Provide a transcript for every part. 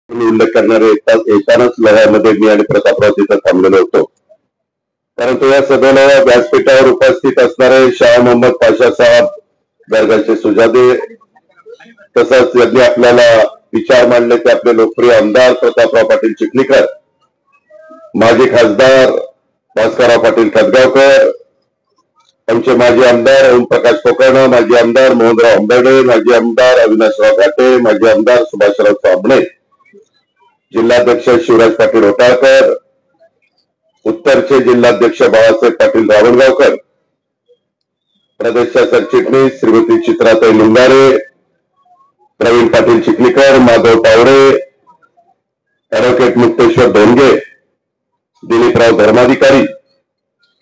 उल्लेख करणारे येतानाच लढ्यामध्ये मी आणि प्रतापराव तिथं थांबलेलो होतो. परंतु या सभेला व्यासपीठावर उपस्थित असणारे शाह मोहम्मद पाशा साहेब दर्गाचे सुजादे, तसंच यांनी आपल्याला विचार मांडले ते आपले लोकप्रिय आमदार प्रतापराव पाटील चिखलीकर, माजी खासदार भास्करराव पाटील खतगावकर, आमचे माजी आमदार ओमप्रकाश कोकर्ण, माजी आमदार मोहनराव आंबेडे, माजी आमदार अविनाशराव घाटे, माजी आमदार सुभाषराव साबणे, जिल्हाध्यक्ष शिवराज पाटील होटाळकर, उत्तरचे जिल्हाध्यक्ष बाळासाहेब पाटील रावणगावकर, प्रदेशच्या सरचिटणीस श्रीमती चित्राताई लुंगारे, प्रवीण पाटील चिखलीकर, माधव तावडे, ऍडव्होकेट मुक्तेश्वर धोंडगे, दिलीपराव धर्माधिकारी,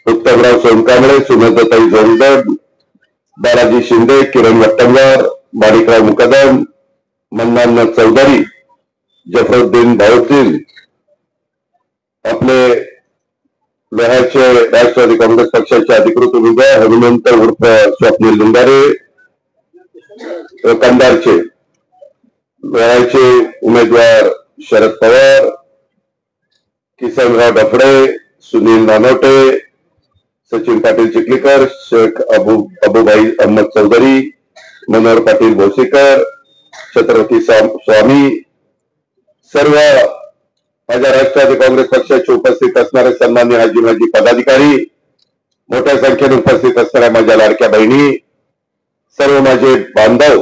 उत्तमराव सोनकांबळे, सुनंदाताई जोंदड, बालाजी शिंदे, किरण वट्टंगार, माणिकराव मुकदम, मन्नान चौधरी, जफरुद्दीन भाऊद्दीन, आपले लोह्याचे राष्ट्रवादी काँग्रेस पक्षाचे अधिकृत उमेदवार हनुमंत उर्फ स्वप्नील लुंगारे, कंधारचे लोह्याचे उमेदवार शरद पवार, किसनराव डफडे, सुनील नानोटे, सचिन पाटील चिखलीकर, शेख अबुभाई अहमद चौधरी, मनोहर पाटील भोसीकर, छत्रपती स्वामी, सर्व माझ्या राष्ट्रवादी काँग्रेस पक्षाचे उपस्थित असणारे सन्मान्य हाजी माजी पदाधिकारी, मोठ्या संख्येने उपस्थित असणाऱ्या माझ्या लाडक्या बहिणी, सर्व माझे बांधव,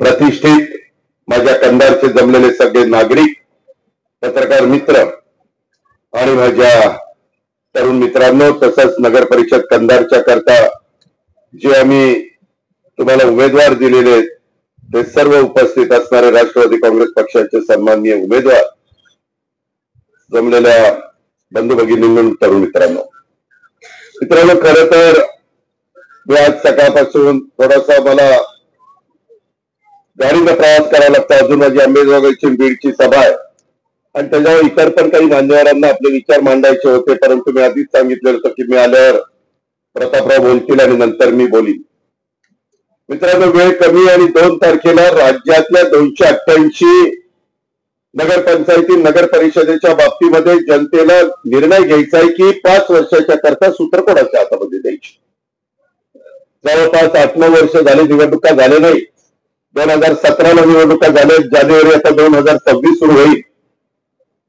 प्रतिष्ठित माझ्या कंधारचे जमलेले सगळे नागरिक, पत्रकार मित्र आणि माझ्या तरुण मित्रांनो, तसंच नगर परिषद कंधारच्या करता जे आम्ही तुम्हाला उमेदवार दिलेले ते सर्व उपस्थित असणारे राष्ट्रवादी काँग्रेस पक्षाचे सन्माननीय उमेदवार, जमलेल्या बंधू भगिनींनो, तरुण मित्रांनो, खरं तर मी आज सकाळपासून थोडासा मला गाडीने प्रवास करावा लागतो. अजून माझी अंबेजोगाईची बीडची सभा आहे आणि त्याच्यावर इतर पण काही मान्यवरांना आपले विचार मांडायचे होते, परंतु मी आधीच सांगितलेलं होतं की मी आल्यावर प्रतापराव बोलतील आणि नंतर मी बोलीन. मित्रांनो, वेळ कमी आणि 2 तारखेला राज्यातल्या 288 नगरपंचायती नगर परिषदेच्या बाबतीमध्ये जनतेला निर्णय घ्यायचा आहे की 5 वर्षाच्या करता सूत्र कोणाच्या हातामध्ये द्यायची. जवळपास 8-9 वर्ष झाले निवडणुका झाले नाही. 2017ला निवडणुका झाल्या, जानेवारी आता 2026 सुरू होईल.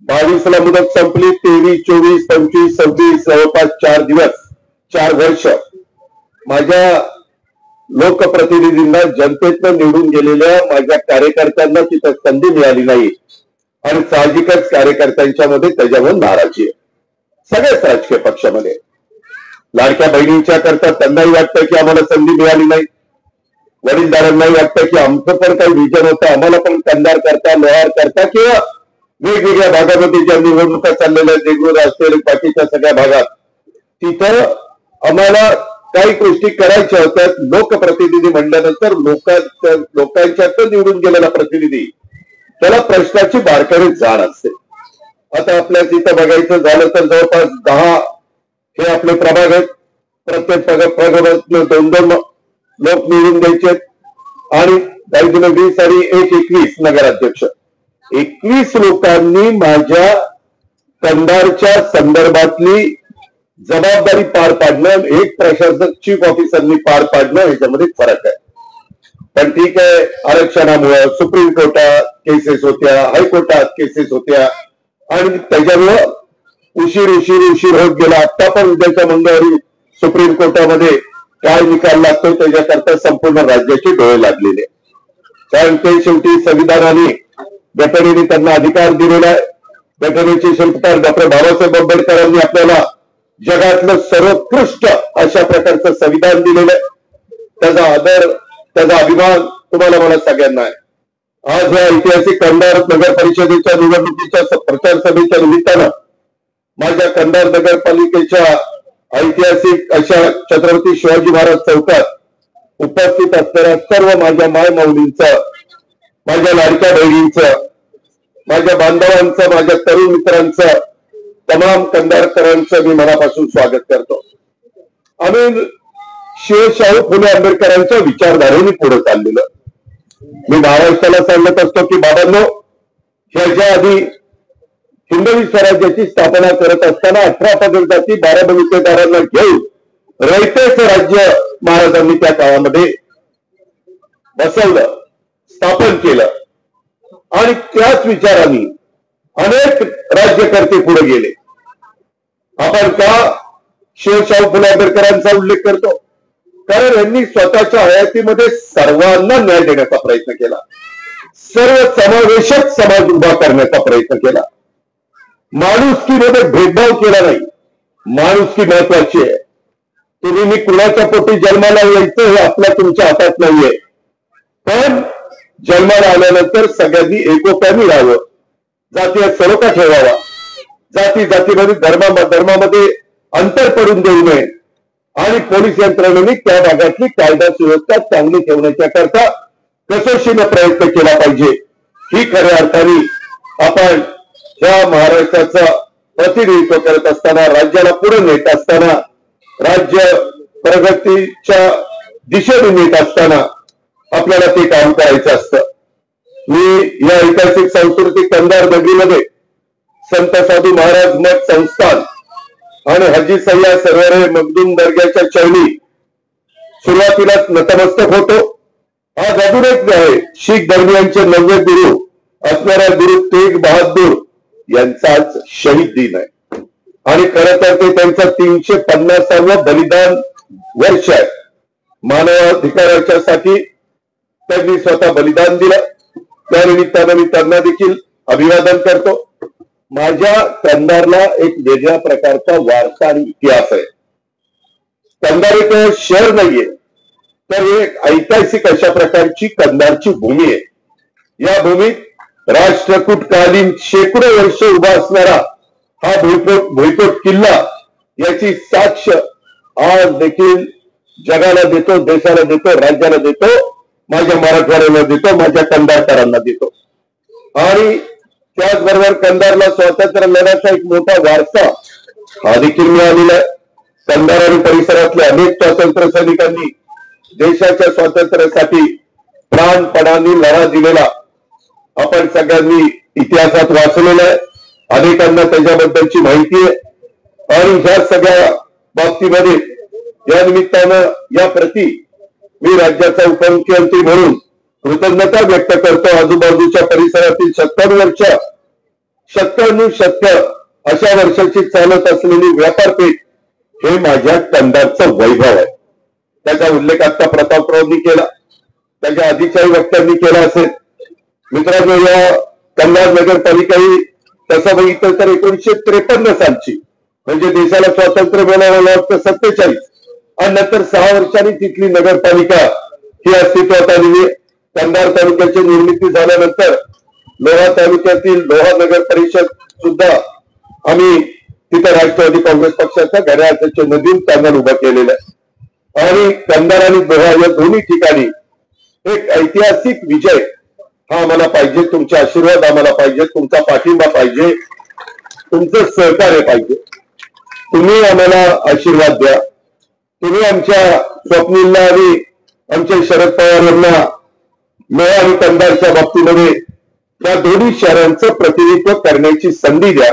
22 ला मुदत संपली, 23, 24, 25, 26 जवळपास 4 दिवस, 4 वर्ष माझ्या लोकप्रतिनिधींना, जनतेतनं निवडून गेलेल्या माझ्या कार्यकर्त्यांना तिथं संधी मिळाली नाही आणि साहजिकच कार्यकर्त्यांच्या मध्ये त्याच्यावर नाराजी आहे सगळ्याच राजकीय पक्षामध्ये. लाडक्या बहिणींच्या करता त्यांनाही वाटतं की आम्हाला संधी मिळाली नाही, वडीलधाऱ्यांनाही वाटतं की आमचं पण काही विजन होतं, आम्हाला पण कंधार करता, लोहार करता किंवा वेगवेगळ्या भागामध्ये ज्या निवडणुका चाललेल्या देगलूर असतील बाकीच्या सगळ्या भागात, तिथं आम्हाला काही गोष्टी करायच्या होत्या. लोकप्रतिनिधी म्हणल्यानंतर लोकांच्यात निवडून गेलेला प्रतिनिधी, त्याला प्रश्नाची बारकाईने जाण असते. आता आपल्या तिथं बघायचं झालं तर जवळपास 10 हे आपले प्रभाग आहेत. प्रत्येक प्रभागात 2-2 लोक निवडून द्यायचे आणि काही दिवस 20 आणि 21 नगराध्यक्ष. 21 लोकांनी माझ्या कंधारच्या संदर्भातली जबाबदारी पार पाडणं, एक प्रशासक चीफ ऑफिसरनी पार पाडणं, ह्याच्यामध्ये फरक आहे. पण ठीक आहे, आरक्षणामुळे सुप्रीम कोर्टात केसेस होत्या, हायकोर्टात केसेस होत्या आणि त्याच्यामुळं उशीर होत गेला. आता पण उद्याच्या मंगळवारी सुप्रीम कोर्टामध्ये काय निकाल लागतो त्याच्याकरता संपूर्ण राज्याचे डोळे लागलेले, कारण ते शेवटी संविधानाने घटनेने त्यांना अधिकार दिलेला आहे. घटनेचे शिल्पकार डॉक्टर बाबासाहेब आंबेडकरांनी आपल्याला जगातलं सर्वोत्कृष्ट अशा प्रकारचं संविधान दिलेलं आहे. त्याचा आदर, त्याचा अभिमान तुम्हाला मला सगळ्यांना आहे. आज या ऐतिहासिक कंधार नगर परिषदेच्या निवडणुकीच्या प्रचार सभेच्या निमित्तानं माझ्या कंधार नगरपालिकेच्या ऐतिहासिक अशा छत्रपती शिवाजी महाराज चौकात उपस्थित असणाऱ्या सर्व माझ्या मायमाऊलींचं, माझ्या लाडक्या बहिणींचं, माझ्या बांधवांचं, माझ्या तरुण मित्रांचं, तमाम कंधारकरांचं मी मनापासून स्वागत करतो. आम्ही शिवशाहू फुले आंबेडकरांच्या विचारधारेने पुढे चाललेलं. मी महाराष्ट्राला सांगत असतो की बाबांनो, ह्याच्या आधी हिंदवी स्वराज्याची स्थापना करत असताना 18 पगड जाती 12 बलुतेदारांना घेऊन रयतेच राज्य महाराजांनी त्या काळामध्ये बसवलं, स्थापन केलं आणि त्याच विचारांनी अनेक राज्यकर्ते पुढे गेले. आपण का शिवशाहू फुले आंबेडकरांचा उल्लेख करतो? कारण यांनी स्वतःच्या हयातीमध्ये सर्वांना न्याय देण्याचा प्रयत्न केला, सर्व समावेशक समाज उभा करण्याचा प्रयत्न केला. माणुसकीमध्ये भेदभाव केला नाही. माणुसकी महत्वाची आहे. तुम्ही मी कुणाच्या पोटी जन्माला यायचं हे आपल्या तुमच्या हातात नाहीये, पण जन्माला आल्यानंतर सगळ्यांनी एकोप्याने राहावं, जातीय सलोखा ठेवावा, जाती जातीमध्ये धर्मामध्ये अंतर पडून देऊ नये आणि पोलीस यंत्रणेने त्या भागातली कायदा सुव्यवस्था चांगली ठेवण्याच्या करता कसोशीने प्रयत्न केला पाहिजे. ही खऱ्या अर्थाने आपण या महाराष्ट्राचं प्रतिनिधित्व करत असताना, राज्याला पुढे नेत असताना, राज्य प्रगतीच्या दिशेने नेत असताना आपल्याला ते काम करायचं असतं. मी या ऐतिहासिक सांस्कृतिक कंधार नगरीमध्ये संत साधू महाराज मठ संस्थान आणि हजी सय्या सरवरे मखदूम दर्ग्याच्या चरणी सुरुवातीलाच नतमस्तक होतो. आज अजून एक आहे, शीख धर्मियांचे 90 गुरु असणाऱ्या गुरु तेग बहादूर यांचाच शहीद दिन आहे आणि खरं तर ते त्यांचं 350वं बलिदान वर्ष आहे. मानवाधिकाराच्या साठी त्यांनी स्वतः बलिदान दिलं. त्या निमित्तानं मी त्यांना देखील अभिवादन करतो. माझ्या कंधारला एक वेगळ्या प्रकारचा वारसा आणि इतिहास आहे. कंधार एक शहर नाहीये, तर एक ऐतिहासिक अशा प्रकारची कंधारची भूमी आहे. या भूमीत राष्ट्रकूटकालीन शेकडो वर्ष उभा असणारा हा भुईकोट किल्ला याची साक्ष आज देखील जगाला देतो, देशाला देतो, राज्याला देतो, माझ्या मराठवाड्याला देतो, माझ्या कंधारकरांना देतो. आणि त्याचबरोबर कंधारला स्वातंत्र्य लढ्याचा एक मोठा वारसा हा देखील मिळालेला आहे. कंधार आणि परिसरातल्या अनेक स्वातंत्र्य सैनिकांनी देशाच्या स्वातंत्र्यासाठी प्राणपणाने लढा दिलेला आपण सगळ्यांनी इतिहासात वाचलेला आहे. अनेकांना त्याच्याबद्दलची माहिती आहे आणि ह्या सगळ्या बाबतीमध्ये या निमित्तानं या प्रती मी राज्याचा उपमुख्यमंत्री म्हणून कृतज्ञता व्यक्त करतो. आजूबाजूच्या परिसरातील 97 शतक अशा वर्षाची चालत असलेली व्यापारपेठ हे माझ्या कंधारचं वैभव आहे. त्याचा उल्लेख आता प्रतापरावांनी केला, त्याच्या आधीच्याही वक्त्यांनी केला असेल. मित्रांनो, या कंधार नगरपालिका ही तसं बघितलं तर 1953 सालची, म्हणजे देशाला स्वातंत्र्य मिळालं वाटतं 47 आणि नंतर 6 वर्षांनी तिथली नगरपालिका ही अस्तित्वात आलेली. कंधार तालुक्याची निर्मिती झाल्यानंतर लोहा तालुक्यातील लोहा नगर परिषद सुद्धा आम्ही तिथे राष्ट्रवादी काँग्रेस पक्षाच्या घड्याळाच्या नदीन पॅनल उभा केलेलं आहे. आणि कंधार आणि लोहा या दोन्ही ठिकाणी एक ऐतिहासिक विजय हा आम्हाला पाहिजे. तुमचे आशीर्वाद आम्हाला पाहिजे, तुमचा पाठिंबा पाहिजे, तुमचं सहकार्य पाहिजे. तुम्ही आम्हाला आशीर्वाद द्या. तुम्ही आमच्या स्वप्नीलला आणि आमच्या शरद पवार यांना लोहा आणि कंधारच्या बाबतीमध्ये त्या दोन्ही शहरांचं प्रतिनिधित्व करण्याची संधी द्या.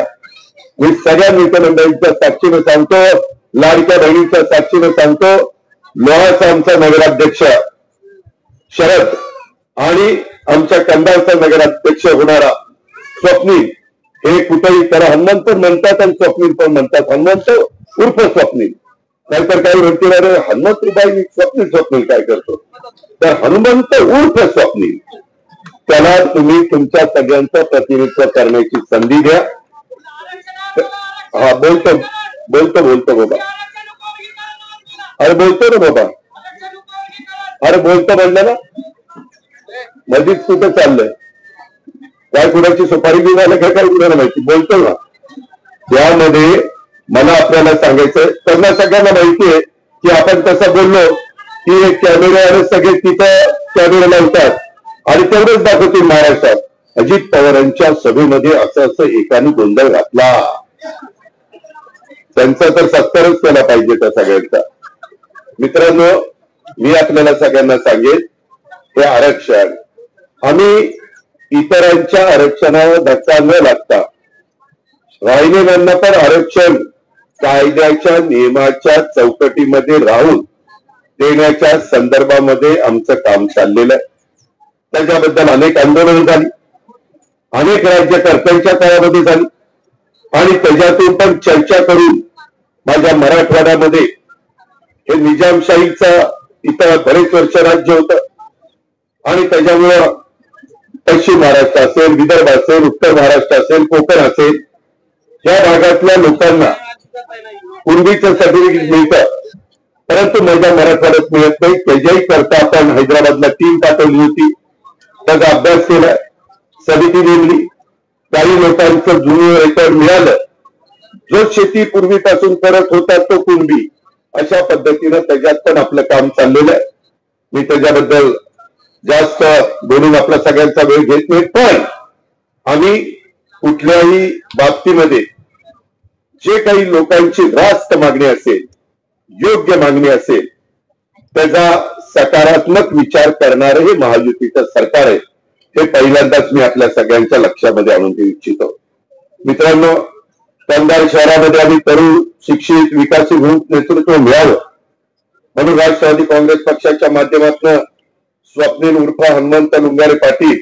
मी सगळ्या नेतेमंडळींच्या साक्षीने सांगतो, लाडक्या बहिणीच्या साक्षीने सांगतो, लोहाचा आमचा नगराध्यक्ष शरद आणि आमच्या कंधारचा नगराध्यक्ष होणारा स्वप्नील हे कुठेही त्याला हनुमंत म्हणतात आणि स्वप्नील पण म्हणतात. हनुमंत उर्फ स्वप्नील, नाहीतर काही म्हणतील अरे हनुमंतबाई स्वप्नील काय करतो, तर हनुमंत उर्फ स्वप्नील, त्याला तुम्ही तुमच्या सगळ्यांचं प्रतिनिधित्व करण्याची संधी द्या. हा बोलतो बाबा, अरे बोलतो ना बाबा, अरे बोलतो म्हणलं ना, मधीच कुठं चाललंय, काय कुणाची सुपारी घेऊन काय काय कुणाला माहिती, बोलतो ना. त्यामध्ये मला आपल्याला सांगायचं, त्यांना सगळ्यांना माहिती आहे की आपण तसं बोललो की एक कॅमेऱ्यावर सगळे तिथं कॅमेरा लावतात आणि तेवढंच दाखवतील महाराष्ट्रात. अजित पवारांच्या सभेमध्ये असं एकाने गोंधळ घातला, त्यांचा तर सत्कारच केला पाहिजे त्या सगळ्यांचा. मित्रांनो, मी आपल्याला सगळ्यांना सांगेन, हे आरक्षण आम्ही इतरांच्या आरक्षणावर धक्का न लागता राहिलेल्यांना पण आरक्षण कायद्याच्या नियमाच्या चौकटीमध्ये राहून देण्याच्या संदर्भामध्ये आमचं काम चाललेलं आहे. त्याच्याबद्दल अनेक आंदोलनं झाली, अनेक राज्यकर्त्यांच्या काळामध्ये झाली आणि त्याच्यातून पण चर्चा करून माझ्या मराठवाड्यामध्ये हे निजामशाहीचा इथं बरेच वर्ष राज्य होतं आणि त्याच्यामुळं पश्चिम महाराष्ट्र असेल, विदर्भ असेल, उत्तर महाराष्ट्र असेल, कोकण असेल, या भागातल्या लोकांना पूर्वीचं सर्टिफिकेट मिळतं, परंतु माझ्या मराठवाड्यात मिळत नाही. त्याच्याही करता आपण हैदराबादला टीम पाठवली होती, त्याचा अभ्यास केला, समिती नेमली, काही लोकांचं जुनं रेकॉर्ड मिळालं. जो शेती पूर्वीपासून करत होता तो कुणबी, अशा पद्धतीनं त्याच्यात पण आपलं काम चाललेलं आहे. मी त्याच्याबद्दल जास्त बोलून आपला सगळ्यांचा वेळ घेत नाही, पण आम्ही कुठल्याही बाबतीमध्ये जे काही लोकांची रास्त मागणी असेल, योग्य मागणी असेल, त्याचा सकारात्मक विचार करणारं हे महायुतीचं सरकार आहे, हे पहिल्यांदाच मी आपल्या सगळ्यांच्या लक्षामध्ये आणून देऊ इच्छितो. मित्रांनो, कंधार शहरामध्ये आम्ही तरुण, शिक्षित, विकासी नेतृत्व मिळावं म्हणून राष्ट्रवादी काँग्रेस पक्षाच्या माध्यमातून स्वप्नील उर्फ हनुमंत लुंगारे पाटील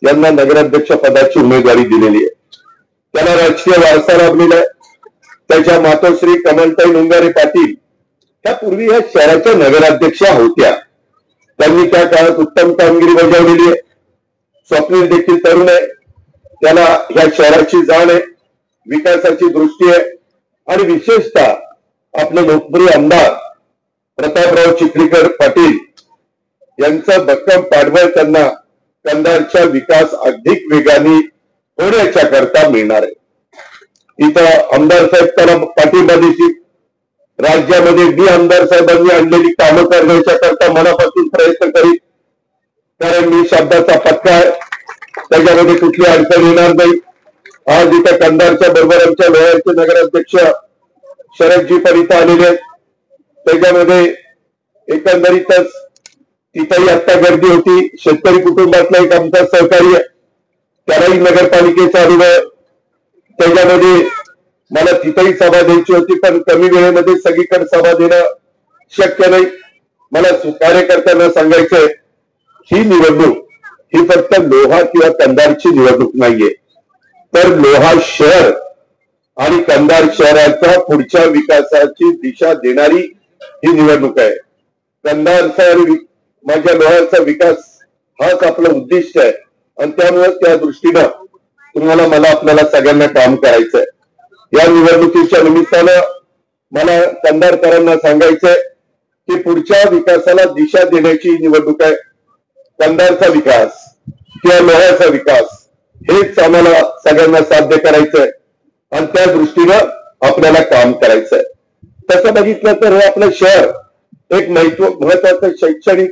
यांना नगराध्यक्ष पदाची उमेदवारी दिलेली आहे. त्याला राजकीय वारसा लाभलेला आहे. त्याच्या मातोश्री कमलताई लुंगारे पाटील त्या पूर्वी या शहराच्या नगराध्यक्षा होत्या. त्यांनी त्या काळात उत्तम कामगिरी बजावलेली आहे. स्वप्नील देखील तरुण आहे, त्याला या शहराची जाण आहे, विकासाची दृष्टी आहे आणि विशेषतः आपले लोकप्रिय आमदार प्रतापराव चिखलीकर पाटील यांचं भक्कम पाठबळ त्यांना कंधारच्या विकास अधिक वेगाने होण्याच्या करता मिळणार आहे. इथं आमदार साहेब त्याला पाठिंबा देतील. राज्यामध्ये मी आमदार साहेबांनी आणलेली कामं करण्याच्या करता मनापासून प्रयत्न करीत, कारण मी शब्दाचा पक्का आहे, त्याच्यामध्ये कुठली अडचण येणार नाही. आज इथं कंधारच्या बरोबर आमच्या लोह्याचे नगराध्यक्ष शरदजी पण इथं आलेले आहेत. त्याच्यामध्ये एकंदरीतच तिथेही आता गर्दी होती. शेतकरी कुटुंबातला एक आमचा सहकारी आहे, त्यालाही नगरपालिकेचा अनुभव. त्याच्यामध्ये मला तिथेही सभा द्यायची होती, पण कमी वेळेमध्ये सगळीकडे सभा देणं शक्य नाही. मला कार्यकर्त्यांना सांगायचंय, ही निवडणूक ही फक्त लोहा किंवा कंधारची निवडणूक नाहीये, तर लोहा शहर आणि कंधार शहराच्या पुढच्या विकासाची दिशा देणारी ही निवडणूक आहे. कंधारचा आणि माझ्या लोहाचा विकास हाच आपलं उद्दिष्ट आहे आणि त्यामुळे त्या दृष्टीनं तुम्हाला मला आपल्याला सगळ्यांना काम करायचंय. या निवडणुकीच्या निमित्तानं मला कंधारकरांना सांगायचंय की पुढच्या विकासाला दिशा देण्याची निवडणूक आहे. कंधारचा विकास किंवा लोह्याचा विकास हेच आम्हाला सगळ्यांना साध्य करायचंय आणि त्या दृष्टीनं आपल्याला काम करायचंय. तसं बघितलं तर हे आपलं शहर एक महत्वाचं शैक्षणिक,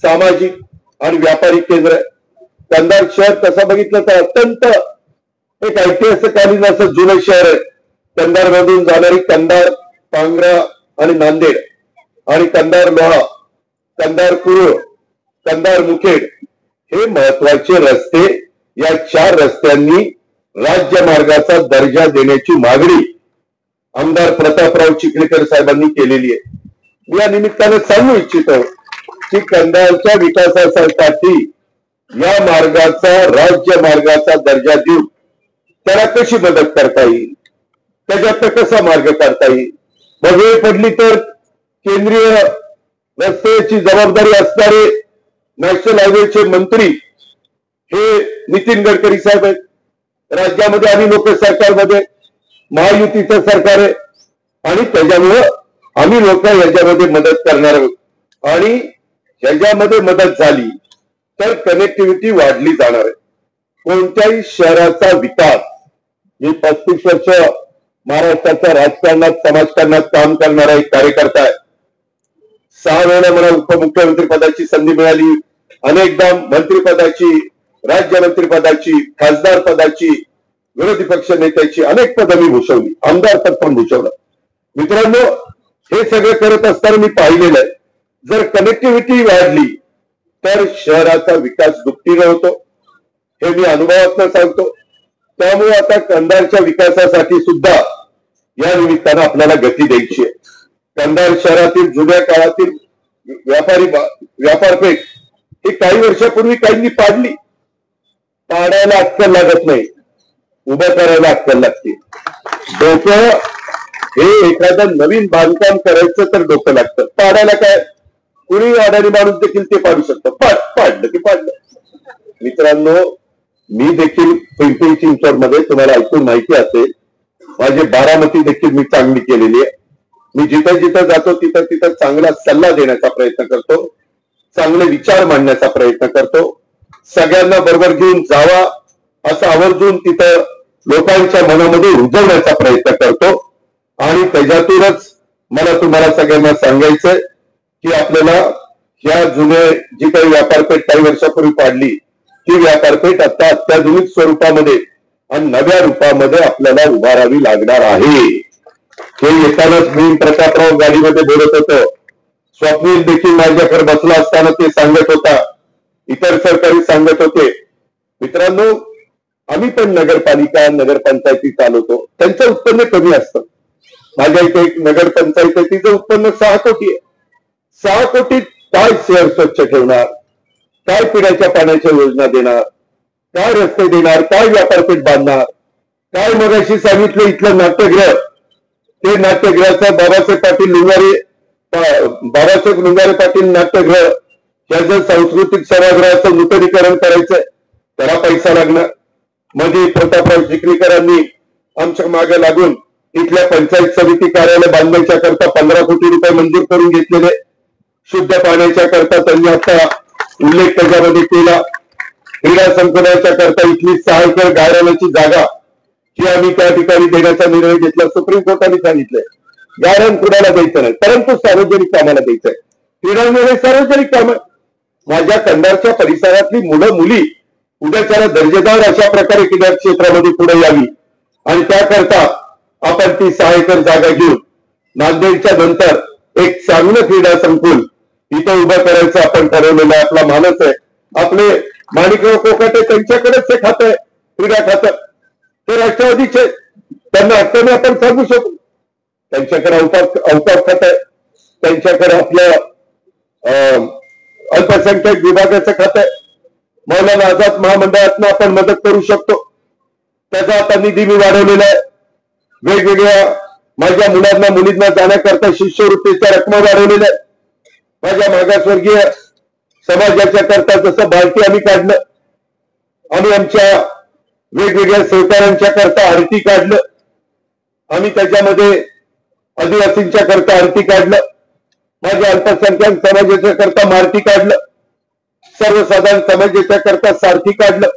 सामाजिक आणि व्यापारी केंद्र आहे. कंधार शहर तसं बघितलं तर अत्यंत एक ऐतिहासिककालीन असं जुनं शहर आहे. कंधार मधून जाणारी कंधार, पांगरा आणि नांदेड आणि कंधार लोहा, कंधार कुरुळ, कंधार मुखेड हे महत्वाचे रस्ते, या 4 रस्त्यांनी राज्य मार्गाचा दर्जा देण्याची मागणी आमदार प्रतापराव चिखलीकर साहेबांनी केलेली आहे. मी या निमित्ताने सांगू इच्छितो की कंधारच्या विकासासाठी या मार्गाचा राज्य मार्गाचा दर्जा देऊन त्याला कशी मदत करता येईल, त्याच्यात कसा मार्ग काढता येईल. मग वेळ पडली तर केंद्रीय रस्त्याची जबाबदारी असणारे नॅशनल हायवेचे मंत्री हे नितीन गडकरी साहेब आहेत. राज्यामध्ये आम्ही लोक सरकारमध्ये महायुतीचं सरकार आहे आणि त्याच्यामुळं आम्ही लोक याच्यामध्ये मदत करणार आहोत आणि ह्याच्यामध्ये मदत झाली तर कनेक्टिव्हिटी वाढली जाणार आहे. कोणत्याही शहराचा विकास, मी 35 वर्ष महाराष्ट्राच्या राजकारणात, समाजकारणात काम करणारा एक कार्यकर्ता आहे. 6 वेळा मला उपमुख्यमंत्री पदाची संधी मिळाली, अनेकदा मंत्रिपदाची, राज्यमंत्रीपदाची, खासदार पदाची, विरोधी पक्ष नेत्याची अनेक पदं मी भूषवली, आमदार पद पण भूषवलं. मित्रांनो, हे सगळं करत असताना मी पाहिलेलं आहे, जर कनेक्टिव्हिटी वाढली तर शहराचा विकास दुपटीने होतो. हे मी अनुभवातून सांगतो. त्यामुळे आता कंधारच्या विकासासाठी सुद्धा या निमित्तानं आपल्याला गती द्यायची आहे. कंधार शहरातील जुन्या काळातील व्यापारपेठ ही काही वर्षापूर्वी काहींनी पाडली. पाडायला अक्कल लागत नाही, उभं करायला अक्कल लागते. डोकं हे एखादं नवीन बांधकाम करायचं तर डोकं लागतं. पाडायला काय कुणी अडाणी माणूस देखील ते पाडू शकतं. पाडलं की पाडलं. मित्रांनो, मी देखील पिंपरी चिंचवड मध्ये तुम्हाला ऐकून माहिती असेल, माझी बारामती देखील मी चांगली केलेली आहे. मी जिथं जिथं जातो तिथं तिथं चांगला सल्ला देण्याचा प्रयत्न करतो, चांगले विचार मांडण्याचा प्रयत्न करतो, सगळ्यांना बरोबर घेऊन जावा असं आवर्जून तिथं लोकांच्या मनामध्ये रुजवण्याचा प्रयत्न करतो. आणि त्याच्यातूनच मला तुम्हाला सगळ्यांना सांगायचंय की आपल्याला ह्या जुने जी काही व्यापारपेठ काही वर्षापूर्वी पाडली ती व्यापारपेठ आता अत्याधुनिक स्वरूपामध्ये आणि नव्या रूपामध्ये आपल्याला उभारावी लागणार आहे. हे येतानाच मी प्रतापराव गाडीमध्ये बोलत होतो. स्वप्नील देखील माझ्याकडे बसला असताना ते सांगत होता, इतर सहकारी सांगत होते. मित्रांनो, आम्ही पण नगरपालिका नगरपंचायती चालवतो, त्यांचं उत्पन्न कमी असतं. माझ्या इथे एक नगरपंचायत आहे, तिचं उत्पन्न 6 कोटी आहे. 6 कोटीत काय शहर स्वच्छ ठेवणार, काय पिण्याच्या पाण्याच्या योजना देणार, काय रस्ते देणार, काय व्यापारपेठ बांधणार, काय मगाशी सांगितलं इथलं नाट्यगृह, ते नाट्यगृहाचं बाबासाहेब लुंगारे पाटील नाट्यगृह त्याचं सांस्कृतिक सभागृहाचं नूतनीकरण करायचंय, त्याला पैसा लागणार. मध्ये प्रतापराव चिखलीकरांनी आमच्या मागे लागून इथल्या पंचायत समिती कार्यालय बांधण्याच्या करता 15 कोटी रुपये मंजूर करून घेतलेले. शुद्ध पाण्याच्या करता त्यांनी आता उल्लेख त्याच्यामध्ये केला. क्रीडा संकुलाच्या करता इथली 6 एकर गायरानाची जागा ही आम्ही त्या ठिकाणी देण्याचा निर्णय घेतला. सुप्रीम कोर्टाने सांगितलंय गायरान कुणाला द्यायचं नाही, परंतु सार्वजनिक कामाला द्यायचंय. क्रीडांगण हे सार्वजनिक काम आहे. माझ्या कंधारच्या परिसरातली मुलं मुली उद्याच्याला दर्जेदार अशा प्रकारे क्रीडा क्षेत्रामध्ये पुढे यावी आणि त्याकरता आपण ती 6 एकर जागा घेऊन नांदेडच्या नंतर एक चांगलं क्रीडा संकुल इथं उभं करायचं आपण ठरवलेलं आहे. आपला मानस आहे. आपले माणिकराव कोकाटे त्यांच्याकडेच हे खातं आहे, क्रीडा खातं. ते राष्ट्रवादीचे, त्यांना हक्काने आपण सांगू शकू. त्यांच्याकडे अवकाश खात आहे, त्यांच्याकडे आपल्या अल्पसंख्याक विभागाचं खातं आहे. मौलाना आझाद महामंडळातनं आपण मदत करू शकतो. त्याचा आता निधी मी वाढवलेला आहे. वेगवेगळ्या माझ्या मुलांना मुलींना जाण्याकरता शिष्यवृत्तीच्या रकमा वाढवलेल्या आहेत. माझ्या मागासवर्गीय समाजाच्या करता जसं भारती आम्ही काढलं, आम्ही आमच्या वेगवेगळ्या सहकाऱ्यांच्या करता आरती काढलं, आम्ही त्याच्यामध्ये आदिवासींच्या करता आरती काढलं, माझ्या अल्पसंख्याक समाजाच्या करता मारती काढलं, सर्वसाधारण समाजाच्या करता सारथी काढलं,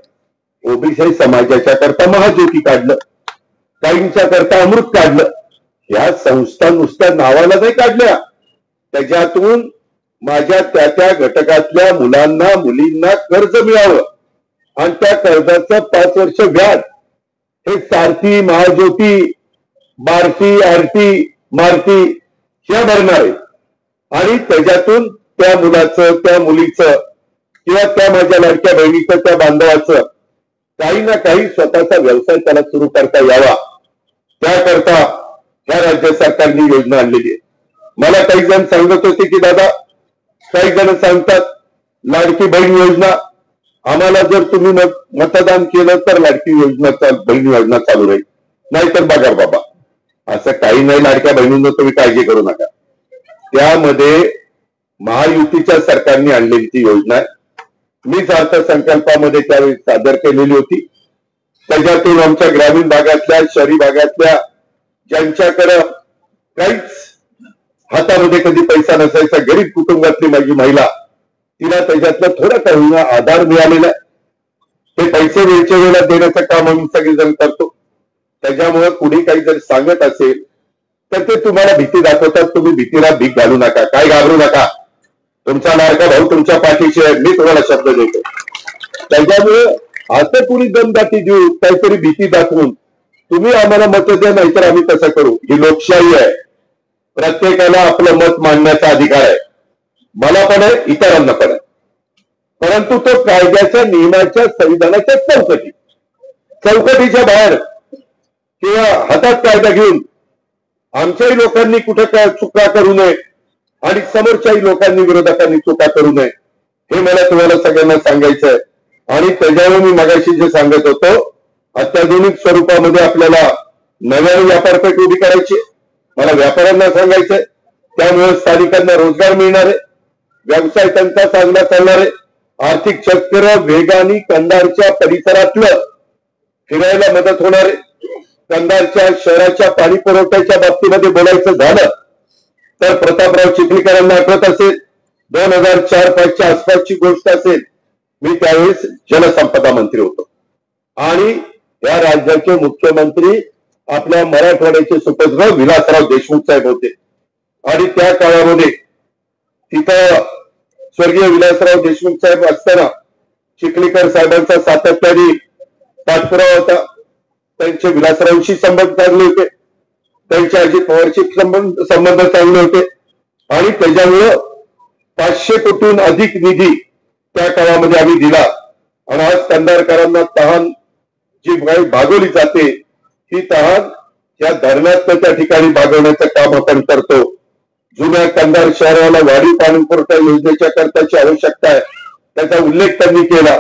ओबीसी समाजाच्या करता महाज्योती काढलं, काहींच्या करता अमृत काढलं. या संस्था नुसत्या नावाला नाही काढल्या, त्याच्यातून माझ्या त्या घटकातल्या मुलांना मुलींना कर्ज मिळावं आणि त्या कर्जाचं 5 वर्ष व्याज हे सारथी महाज्योती बारती आरती मारती ह्या भरणार आहे. आणि त्याच्यातून त्या मुलाचं त्या मुलीचं किंवा त्या माझ्या लाडक्या बहिणीचं त्या बांधवाचं काही ना काही स्वतःचा व्यवसाय त्याला सुरू करता यावा, त्याकरता ह्या राज्य सरकारने योजना आणलेली आहे. मला काही जण सांगत होते की दादा, काही जण सांगतात लाडकी बहीण योजना, आम्हाला जर तुम्ही मतदान केलं तर लाडकी योजना बहीण योजना चालू राहील, नाहीतर बघा बाबा. असं काही नाही लाडक्या बहिणींना तुम्ही काळजी करू नका. त्यामध्ये महायुतीच्या सरकारने आणलेली ती योजना आहे. मीच अर्थसंकल्पामध्ये त्यावेळी सादर केलेली होती. त्याच्यातून आमच्या ग्रामीण भागातल्या शहरी भागातल्या ज्यांच्याकडं काहीच हातामध्ये कधी पैसा नसायचा, गरीब कुटुंबातली माझी महिला, तिला त्याच्यातलं थोडा काही आधार मिळालेला आहे. ते पैसे वेळच्या वेळेला देण्याचं काम आम्ही सगळेजण करतो. त्याच्यामुळे कुणी काही जर सांगत असेल तर ते तुम्हाला भीती दाखवतात. तुम्ही भीतीला भीक घालू नका, काय घाबरू नका. तुमचा लाडका भाऊ तुमच्या पाठीशी आहे, मी तुम्हाला शब्द देतो. त्याच्यामुळे असं कुणी दमदाटी देऊ, काहीतरी भीती दाखवून तुम्ही आम्हाला मत द्या, नाहीतर आम्ही तसं करू. ही लोकशाही आहे. प्रत्येकाला आपलं मत मांडण्याचा अधिकार आहे. मला पण आहे, इतरांना पण आहे. परंतु तो कायद्याच्या नियमाच्या संविधानाच्या चौकटीच्या बाहेर किंवा हातात कायदा घेऊन आमच्याही लोकांनी कुठे चुका करू नये आणि समोरच्याही लोकांनी विरोधकांनी चुका करू नये हे मला तुम्हाला सगळ्यांना सांगायचं आहे. आणि त्याच्यावर मी मगाशी जे सांगत होतो, अत्याधुनिक स्वरूपामध्ये आपल्याला नव्याने व्यापारपेठ उभी करायची, मला व्यापाऱ्यांना सांगायचंय. त्यामुळे स्थानिकांना रोजगार मिळणार आहे, व्यवसाय त्यांचा चांगला चालणार आहे, आर्थिक चक्र वेगाने कंधारच्या परिसरातलं फिरायला मदत होणार आहे. कंधारच्या शहराच्या पाणी पुरवठ्याच्या बाबतीमध्ये बोलायचं झालं तर प्रतापराव चिखलीकरांना आठवत असेल, 2004-5च्या आसपासची गोष्ट असेल, मी त्यावेळेस जलसंपदा मंत्री होतो आणि या राज्याचे मुख्यमंत्री आपल्या मराठवाड्याचे सुपुत्र विलासराव देशमुख साहेब होते. आणि त्या काळामध्ये तिथं स्वर्गीय विलासराव देशमुख साहेब असताना चिखलीकर साहेबांचा सातत्याने पाठपुरावा होता. त्यांचे विलासरावशी संबंध चांगले होते, त्यांचे अजित पवारशी संबंध चांगले होते आणि त्याच्यामुळं 500 कोटीहून अधिक निधी त्या काळामध्ये आम्ही दिला. आणि आज कंधारकरांना तहान जी भागवली जाते ही तहान या धरणात त्या ठिकाणी भागवण्याचं काम आपण करतो. जुन्या कंधार शहराला वाढीव पाणी पुरवठा योजनेच्या करताची आवश्यकता आहे, त्याचा उल्लेख त्यांनी केला.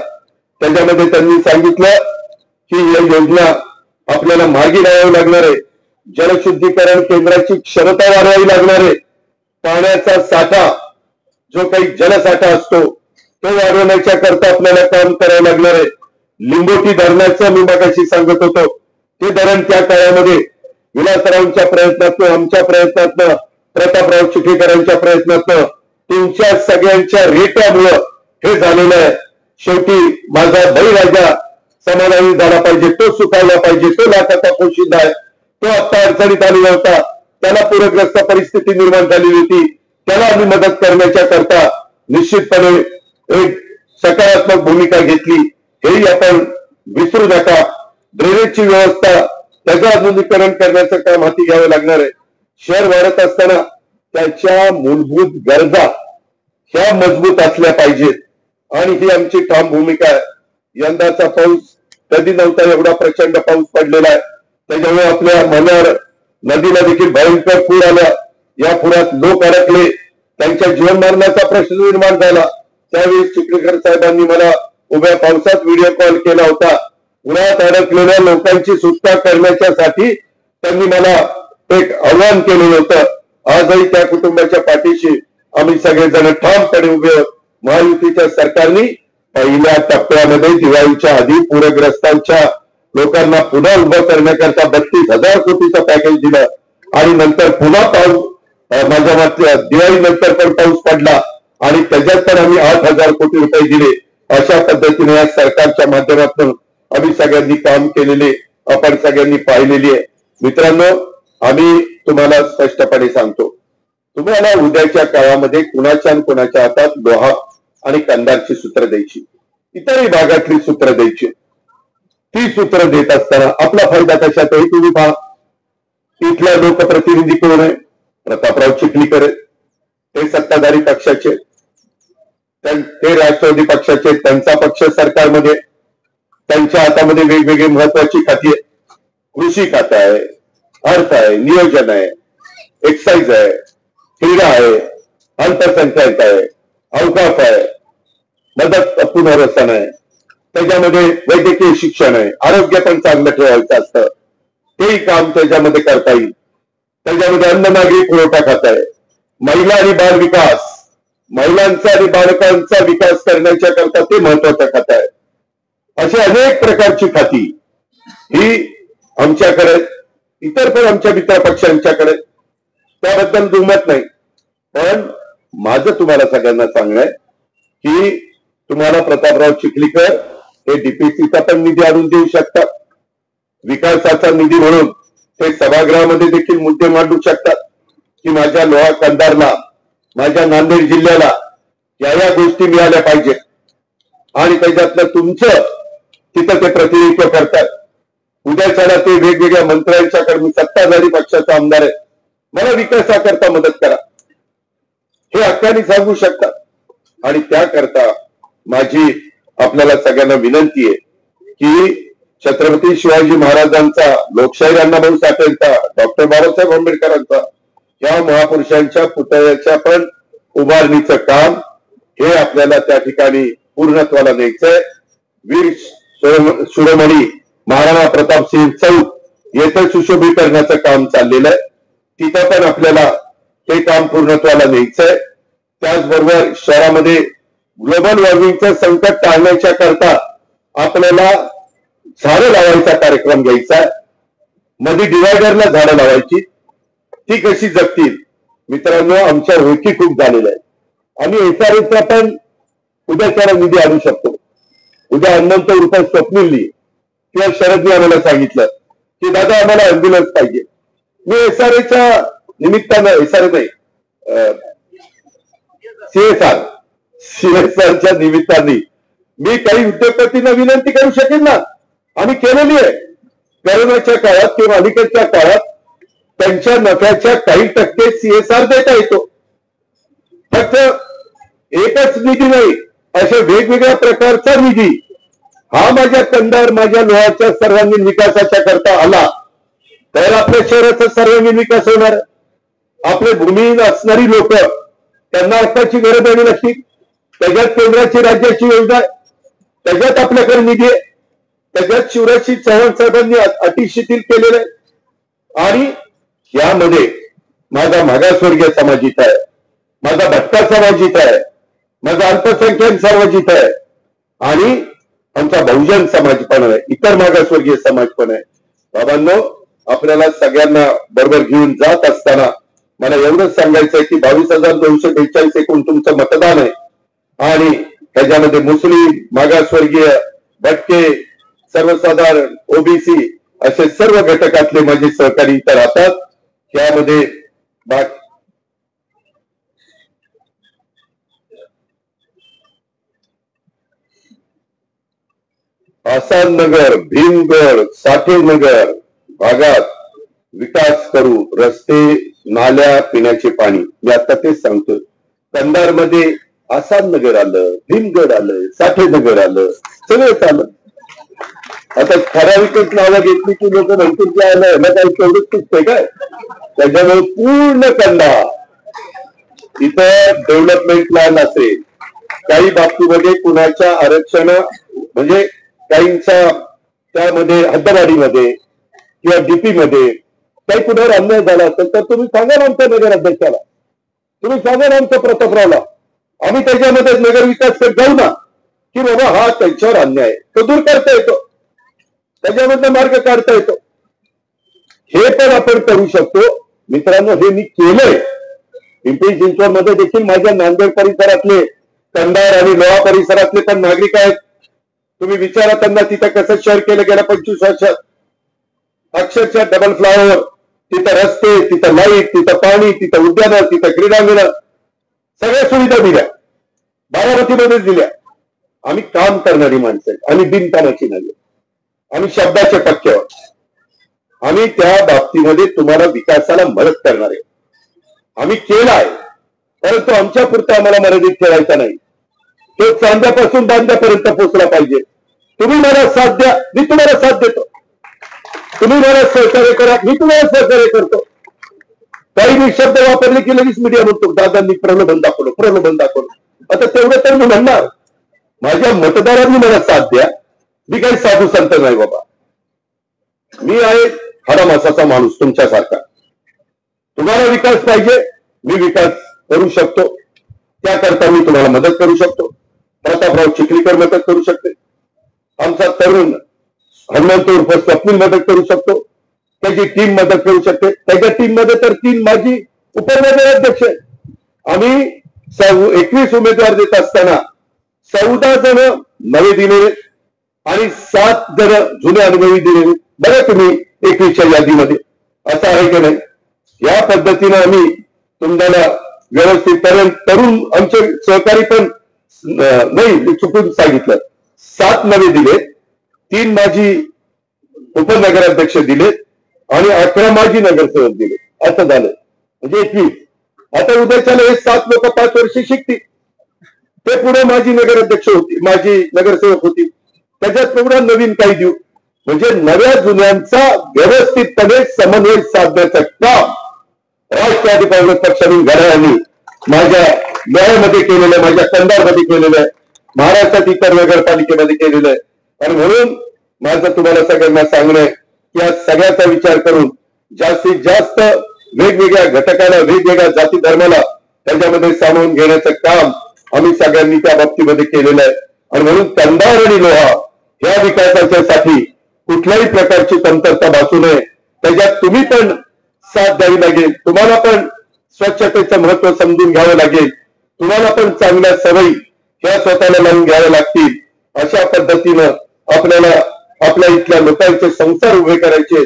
त्याच्यामध्ये त्यांनी सांगितलं की ही योजना आपल्याला मार्गी लावावी लागणार आहे, जलशुद्धीकरण केंद्राची क्षमता वाढवावी लागणार आहे, पाण्याचा साठा जो काही जलसाठा असतो तो वाढवण्याच्या करता आपल्याला काम करावं लागणार आहे. लिंबोटी धरणाचं मी मगाशी सांगत होतो, ते धरण त्या काळामध्ये विलासरावांच्या प्रयत्नातनं, आमच्या प्रयत्नातनं, प्रतापराव चिखलीकरांच्या प्रयत्नातनं, तुमच्या सगळ्यांच्या रेट्यामुळं हे झालेलं आहे. शेवटी माझा बळीराजा समाधानी झाला पाहिजे, तो सुखायला पाहिजे, तो लाखाचा पोशिंदा आहे, तो आता अडचणीत आलेला होता, त्याला पूरग्रस्त परिस्थिती निर्माण झालेली होती, त्याला आम्ही मदत करण्याच्या करता निश्चितपणे एक सकारात्मक भूमिका घेतली, हेही आपण विसरू नका. ड्रेनेजची व्यवस्था त्याचं आधुनिकीकरण करण्याचं काम हाती घ्यावं लागणार आहे. शहर वाढत असताना त्याच्या मूलभूत गरजा ह्या मजबूत असल्या पाहिजेत आणि ही आमची ठाम भूमिका आहे. यंदाचा पाऊस कधी नव्हता एवढा प्रचंड पाऊस पडलेला आहे, त्याच्यामुळे आपल्या मनार नदीला देखील भयंकर पूर आला. या पुरात लोक अडकले, त्यांच्या जीवनमरणाचा प्रश्न निर्माण झाला. त्यावेळी चिखलीकर साहेबांनी मला उभ्या पावसात व्हिडिओ कॉल केला होता. उन्हात अडकलेल्या लोकांची सुटका करण्याच्यासाठी त्यांनी मला एक आव्हान केलेलं होतं. आजही त्या कुटुंबाच्या पाठीशी आम्ही सगळेजण ठामपणे उभे आहोत. महायुतीच्या सरकारने पहिल्या टप्प्यामध्ये दिवाळीच्या आधी पूरग्रस्तांच्या लोकांना पुन्हा उभं करण्याकरता 32,000 कोटीचं पॅकेज दिलं आणि नंतर पुन्हा पाऊस, माझ्या मते दिवाळी नंतर पण पाऊस पडला आणि त्याच्यात पण आम्ही 8,000 कोटी रुपये दिले. अशा पद्धतीने या सरकारच्या माध्यमातून आम्ही सगळ्यांनी काम केलेले आपण सगळ्यांनी पाहिलेली आहे. मित्रांनो, आम्ही तुम्हाला स्पष्टपणे सांगतो, तुम्हाला उद्याच्या काळामध्ये कुणाच्या आणि कुणाच्या हातात लोहा आणि कंधारची सूत्र द्यायची, इतरही भागातली सूत्र द्यायची. ती सूत्र देत असताना आपला फायदा कशात आहे तुम्ही पहा. इथल्या लोकप्रतिनिधी कोण आहे? प्रतापराव चिखलीकर, ते सत्ताधारी पक्षाचे, ते राष्ट्रवादी पक्षाचे, त्यांचा पक्ष सरकारमध्ये, त्यांच्या हातामध्ये वेगवेगळी महत्वाची खाती आहेत. कृषी खातं आहे, अर्थ आहे, नियोजन आहे, एक्साईज आहे, क्रीडा आहे, अल्पसंख्याक आहे, अवकाश आहे, मदत पुनर्वसन आहे, त्याच्यामध्ये वैद्यकीय शिक्षण आहे, आरोग्य पण चांगलं ठेवायचं असतं, तेही काम त्याच्यामध्ये करता येईल. त्याच्यामध्ये अन्न नागरी पुरवठा खातं आहे, महिला आणि बाल विकास, महिलांचा आणि बालकांचा विकास करण्याच्या करता ते महत्वाचं खातं आहे. अशी अनेक प्रकारची खाती ही आमच्याकडे, इतर पण आमच्या मित्र पक्षांच्याकडे, त्याबद्दल दुमत नाही. पण माझं तुम्हाला सगळ्यांना सांगणं आहे की तुम्हाला प्रतापराव चिखलीकर हे डीपीसीचा पण निधी आणून देऊ शकतात, विकासाचा निधी म्हणून ते सभागृहामध्ये देखील मुद्दे मांडू शकतात की माझ्या लोहा कंधारला, माझ्या नांदेड जिल्ह्याला या गोष्टी मिळाल्या पाहिजेत आणि त्याच्यातलं तुमचं तिथं ते प्रतिनिधित्व करतात. उद्याच्याला ते वेगवेगळ्या मंत्र्यांच्याकडे, मी सत्ताधारी पक्षाचा आमदार आहे, मला विकासाकरता मदत करा हे हक्काने सांगू शकतात. आणि त्याकरता माझी आपल्याला सगळ्यांना विनंती आहे की छत्रपती शिवाजी महाराजांचा, लोकशाही अण्णाभाऊ साठेंचा, डॉक्टर बाबासाहेब आंबेडकरांचा या महापुरुषांच्या पुतळ्याच्या पण उभारणीचं काम हे आपल्याला त्या ठिकाणी पूर्णत्वाला न्यायचंय. वीर शिरोमणी महाराणा प्रतापसिंह चौक येथे सुशोभीकरणाचं काम चाललेलं आहे. तिथं पण आपल्याला ते काम पूर्णत्वाला न्यायचंय. त्याचबरोबर शहरामध्ये ग्लोबल वॉर्मिंगचं संकट टाळण्याच्या करता आपल्याला झाडं लावायचा कार्यक्रम घ्यायचा. मध्ये डिवायडरला झाडं लावायची, ती कशी जगतील मित्रांनो. आमच्या ओळखी खूप झालेल्या आहे. आम्ही एसआरएचा पण उद्याच्याला निधी आणू शकतो. उद्या हनुमंत उर्फ स्वप्नीलनी किंवा शरदने आम्हाला सांगितलं की दादा आम्हाला अँब्युलन्स पाहिजे. मी एसआरएच्या निमित्तानं, एसआरए नाही सीएसआरच्या निमित्ताने मी काही उद्योगपतींना विनंती करू शकेन ना. आम्ही केलेली आहे. करोनाच्या काळात किंवा अलीकडच्या काळात त्यांच्या नफ्याच्या काही टक्के सीएसआर देता येतो. फक्त एकच निधी नाही, अशा वेगवेगळ्या प्रकारचा निधी हा माझ्या कंधार, माझ्या लोहाच्या सर्वांगीण विकासाच्या करता आला तर आपल्या शहराचा सर्वांगीण विकास होणार. आपले भूमिहीन असणारी लोक, त्यांना अर्थाची गरज आहे नक्की. त्याच्यात केंद्राची, राज्याची योजना आहे, त्याच्यात आपल्याकडे निधी आहे. त्याच्यात शिवराज चव्हाण साहेबांनी अटी शिथिल केलेलं आहे. आणि यामध्ये माझा मागासवर्गीय समाज इथं आहे, माझा भटका समाज इथं आहे, माझा अल्पसंख्याक समाज इथं आहे आणि आमचा बहुजन समाज पण आहे, इतर मागासवर्गीय समाज पण आहे. बाबांनो, आपल्याला सगळ्यांना बरोबर घेऊन जात असताना मला एवढंच सांगायचंय की 22,942 एकूण तुमचं मतदान आहे आणि त्याच्यामध्ये मुस्लिम, मागासवर्गीय, भटके, सर्वसाधारण, ओबीसी असे सर्व घटकातले माझे सहकारी इतर राहतात. त्यामध्ये आसाननगर, भीमगड, साठेनगर भागात विकास करू. रस्ते, नाल्या, पिण्याचे पाणी. मी आता तेच सांगतोय. कंधारमध्ये आसाननगर आलं, भीमगड आलं, साठेनगर आलं, सगळंच आलं. आता ठराविकच नावं घेतली की लोक म्हणतील की आलं काही तेवढंच चुकतंय काय. त्याच्यामुळे पूर्ण कंधार इथं डेव्हलपमेंट प्लॅन असेल. काही बाबतीमध्ये कुणाच्या आरक्षण म्हणजे काहींच्या त्यामध्ये हद्दवाढीमध्ये किंवा डीपी मध्ये काही कुणावर अन्याय झाला असेल तर तुम्ही सांगा ना आमच्या नगर अध्यक्षाला, तुम्ही सांगा ना आमच्या प्रतापरावला. आम्ही त्याच्यामध्ये नगर विकास जाऊ ना की बाबा हा त्यांच्यावर अन्याय तो दूर करता येतो, त्याच्यामधनं मार्ग काढता येतो. हे पण आपण करू शकतो. मित्रांनो, हे मी केलंय. पिंपरी चिंचवड मध्ये देखील माझ्या नांदेड परिसरातले, कंधार आणि लोहा परिसरातले पण नागरिक आहेत. तुम्ही विचारा त्यांना तिथं कसं शहर केलं गेल्या 25 वर्षात. अक्षरशः डबल फ्लायओव्हर, तिथं रस्ते, तिथं लाईट, तिथं पाणी, तिथं उद्यानं, तिथं क्रीडांगण, सगळ्या सुविधा दिल्या, बारामतीमध्येच दिल्या. आम्ही काम करणारी माणसं आहेत, आम्ही बिनकामाची नाही, आम्ही शब्दाच्या पक्क्यावर. आम्ही त्या बाबतीमध्ये तुम्हाला विकासाला मदत करणार आहे. आम्ही केलाय, परंतु आमच्या पुरता आम्हाला मर्यादित ठेवायचा नाही. तो चांद्यापासून बांद्यापर्यंत पोहोचला पाहिजे. तुम्ही मला साथ द्या, मी तुम्हाला साथ देतो. तुम्ही मला सहकार्य करा, मी तुम्हाला सहकार्य करतो. काही मी शब्द वापरले की लगेच मीडिया म्हणतो दादांनी प्रलोभन दाखवलं, प्रलोभन दाखवलं. आता तेवढं तर मी म्हणणार, माझ्या मतदारांनी मला साथ द्या. मी काही साधू संत नाही बाबा, मी आहे हाडामासाचा माणूस तुमच्यासारखा. तुम्हाला विकास पाहिजे, मी विकास करू शकतो. त्याकरता मी तुम्हाला मदत करू शकतो. प्रतापराव चिखलीकर मदत करू शकते, आमचा तरुण हनुमंत उर्फ स्वप्नील मदत करू शकतो, त्याची टीम मदत करू शकते. त्याच्या टीम मध्ये तर 3 माजी उपनगर अध्यक्ष आहेत. आम्ही 21 उमेदवार देत असताना 14 जण नवे दिलेले आणि 7 जण जुने अनुभवी दिलेले. बघा तुम्ही 21च्या यादीमध्ये असं आहे की नाही. या पद्धतीने आम्ही तुम्हाला व्यवस्थित तरुण आमचे सहकारी पण नाही चुकून सांगितलं, 7 नवे दिलेत, 3 माजी उपनगराध्यक्ष दिलेत आणि 11 माजी नगरसेवक दिले. असं झालं म्हणजे 21. आता उद्याच्याला हे 7 लोक 5 वर्ष शिकतील. ते पुढे माझी नगराध्यक्ष होती, माझी नगरसेवक होती, त्याच्यात पुढे नवीन काही देऊ, म्हणजे नव्या जुन्यांचा व्यवस्थितपणे समन्वय साधण्याचं काम राष्ट्रवादी काँग्रेस पक्षाने घड्याळांनी माझ्या न्यायामध्ये केलेलं, माझ्या कंधारमध्ये केलेलं आहे, महाराष्ट्रात इतर नगरपालिकेमध्ये केलेलं आहे. आणि म्हणून माझं तुम्हाला सगळ्यांना सांगणं आहे की या सगळ्याचा विचार करून जास्तीत जास्त वेगवेगळ्या घटकाला, वेगवेगळ्या जाती धर्माला त्याच्यामध्ये सामावून घेण्याचं काम आम्ही सगळ्यांनी त्या बाबतीमध्ये केलेलं आहे. आणि म्हणून कंधार आणि लोहा या विकासाच्या साठी कुठल्याही प्रकारची कमतरता भासू नये, त्याच्यात तुम्ही पण साथ द्यावी लागेल, तुम्हाला पण स्वच्छतेचं महत्व समजून घ्यावं लागेल, तुम्हाला पण चांगल्या सवयी ह्या स्वतःला लावून घ्याव्या लागतील. अशा पद्धतीनं आपल्याला आपल्या इथल्या लोकांचे संसार उभे करायचे.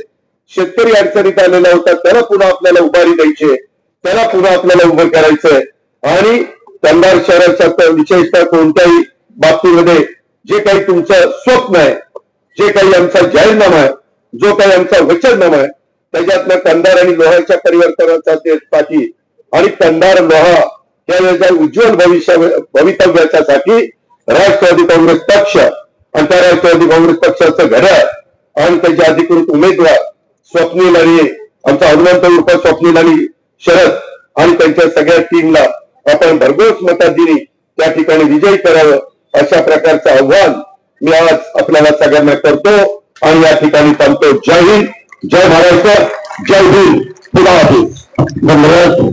शेतकरी अडचणीत आलेला होता, त्याला पुन्हा आपल्याला उभारी द्यायची, त्याला पुन्हा आपल्याला उभं करायचंय. आणि कंधार शहराच्या विशेषतः कोणत्याही बाबतीमध्ये जे काही तुमचं स्वप्न आहे, जे काही आमचा जाहीरनामा आहे, जो काही आमचा वचननामा आहे, त्याच्यातनं कंधार आणि लोहाच्या परिवर्तनाचा साठी आणि कंधार लोहा या उज्ज्वल भवितव्याच्यासाठी राष्ट्रवादी काँग्रेस पक्ष आणि त्या राष्ट्रवादी काँग्रेस पक्षाचं घड्याळ आणि त्याचे अधिकृत उमेदवार स्वप्नील आणि आमचा हनुमंत उर्फ स्वप्नील आणि शरद आणि त्यांच्या सगळ्या टीमला आपण भरघोस मताधिनी त्या ठिकाणी विजयी करावं, अशा प्रकारचं आव्हान मी आज आपल्याला सगळ्यांना करतो आणि या ठिकाणी थांबतो. जय हिंद, जय महाराष्ट्र, जय भीम, खुदा हाफिज. धन्यवाद.